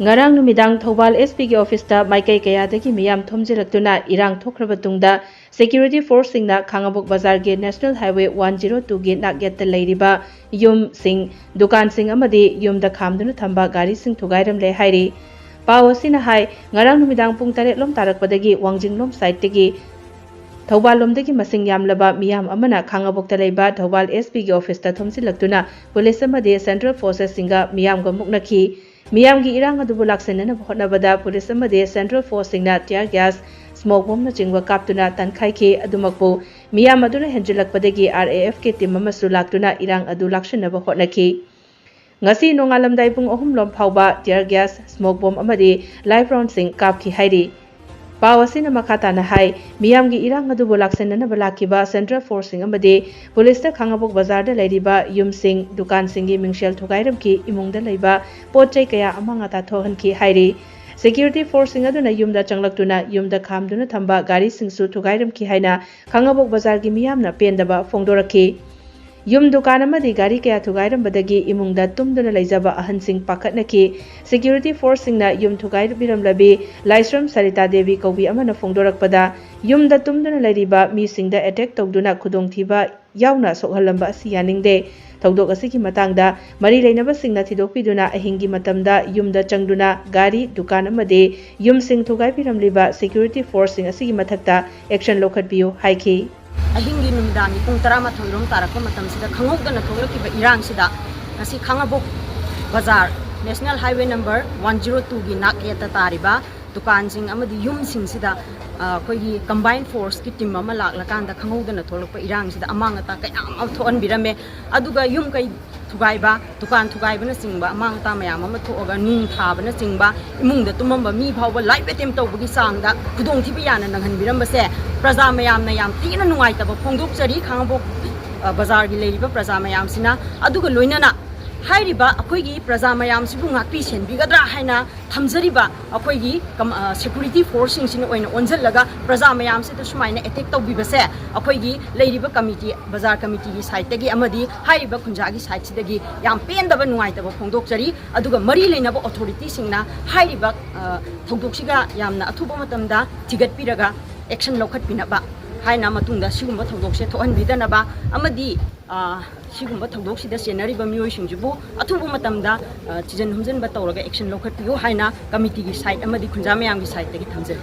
Ngarang numidang Thobal SP ki office ta maikai kayadagi miyam thomjilaktuna irang thokraba tungda security force singna Khangabok Bazar ge National Highway 102 ge nagyat leiriba yum sing dukan sing amadi yumda khamduna thamba gari sing Thugairamle hairi pawasina hai ngarang numidang pung 8 lom tarakpadagi wangjinglom side tegi Thobal lomdagi masing yamlaba miyam amana Khangabokta leiba Thobal SP ki office ta thomjilaktuna police amadi central forces singa miyam ga muknaki Miyam gi irang adubu laksenana hotnabada police amade central force singna tear gas smoke bomb na chingwa kaptuna tankhai ki adumakpo miyam aduna henjilakpadagi RAF ke team amasu laktuna irang adu lakshanaba hotnaki ngasi nongalamdai pung 3 lom phawba tear gas smoke bomb amade live round sing kapki hairi Pawasina makatana hai miyam gi irang adubu laksenana balakiba central force sing amade police ta Khangabok Bazar da leiriba yum sing dukan singi mingshel Thugairam ki imungda leiba potchai kaya amanga ta thohan ki hairi security force sing aduna yumda changlaktuna yumda khamduna thamba gari singsu Thugairam ki haina Khangabok Bazar gi miyamna pendaba fongdoraki Yum dukan amadi gari kaya Thugairam badagi imungda tumduna leijaba ahan sing pakatnaki security force singna yum Thugairam labi Laisram Sarita Devi Kaubi amana fongdorakpada yumda tumduna leiriba mi singda attack tawduna khudongthiba yauna sokhalamba asi yaningde thawdok asigi matangda mari leinaba singna thidokpiduna ahingi matamda yumda changduna gari dukan amade yum sing Thugairam liba security force sing asigi mathakta action lokhatbiu haiki Ahingi numidani pung 12 rom tarakpa matamsida khangogdana thoglakiba irang ngasi Khangabok Bazar National Highway number 102 gi nakyata tariba dukan sing amadi yum sing sida koigi combined force ki team ama laklakanda khangogdana tholakpa irang sida amangata kayam thoan birame aduga yum kai Thugaiba dukan Thugaibana singba amangata mayam ama thoga nung thabana singba imungda tumamba mi phawba live attempt tawbagi sangda kudong thibi yana nanghan birambase praja mayam na yam tina nungai taba phongdok chari Khangabok Bazar gi leiriba praja mayam sina aduga loinana hairiba akoigi praja mayam sibu ngakpi senbigadra haina thamjariba akoigi security force sing oina onjallaga praja mayam se to sumaina attack tawbibase akoigi leiriba committee bazar committee gi side tagi amadi hairiba khunja gi side sidagi yam pendaba nungai taba phongdok chari aduga mari leinaba authority singna hairiba thongdok siga yamna athuba matamda tigat piraga action lokhat pinaba haina matungda sigumba thongdok se thohan bidanaba amadi sigumba thongdok sida senariba mioi singjubu athubu matamda chijan humjan ba tawraga action lokhat piyo haina committee gi side amadi khunja mayam gi side tagi thamjari